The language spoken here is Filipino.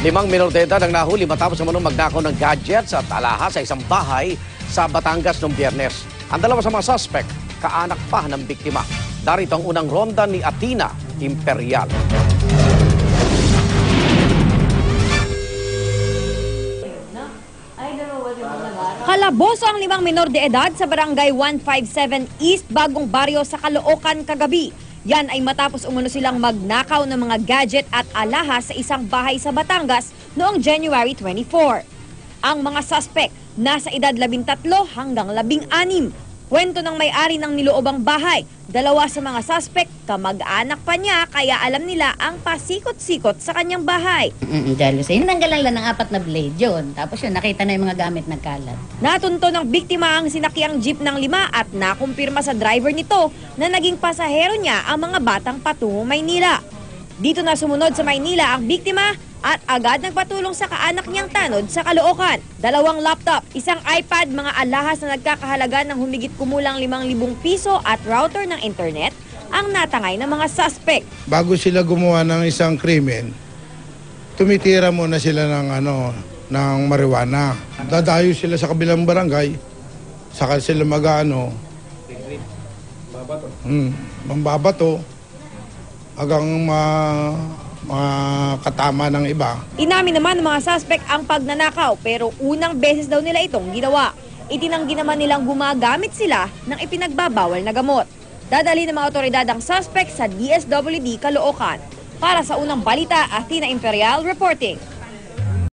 5 minor de edad ang nahuli matapos naman magnakaw ng gadgets at alahas sa isang bahay sa Batangas noong Biyernes. Ang dalawa sa mga suspect, kaanak pa ng biktima. Darito ang unang ronda ni Atina Imperial. Kalaboso ang 5 minor de edad sa barangay 157 East, Bagong Baryo sa Caloocan kagabi. Yan ay matapos umano silang magnakaw ng mga gadget at alahas sa isang bahay sa Batangas noong January 24. Ang mga suspect nasa edad 13 hanggang 16. Kwento ng may-ari ng niloobang bahay, dalawa sa mga suspect kamag-anak pa niya kaya alam nila ang pasikot-sikot sa kanyang bahay. Jealousy. Nanggalan lang ng 4 na blade yun. Tapos yun, nakita na yung mga gamit nagkalat. Natunto ng biktima ang sinakyang jeep ng 5 at nakumpirma sa driver nito na naging pasahero niya ang mga batang patungong Maynila. Dito na sumunod sa Maynila ang biktima at agad nagpatulong sa kaanak niyang tanod sa Caloocan. 2 laptop, isang iPad, mga alahas na nagkakahalaga ng humigit kumulang 5,000 piso at router ng internet ang natangay ng mga suspect. Bago sila gumawa ng isang krimen, tumitira muna sila ng marijuana. Dadayo sila sa kabilang barangay, saka sila mambabato hanggang katama ng iba. Inamin naman ng mga suspect ang pagnanakaw pero unang beses daw nila itong ginawa. Itinanggi naman nilang gumagamit sila ng ipinagbabawal na gamot. Dadali ng mga otoridad ang suspect sa DSWD Caloocan. Para sa unang balita, Athena Imperial reporting.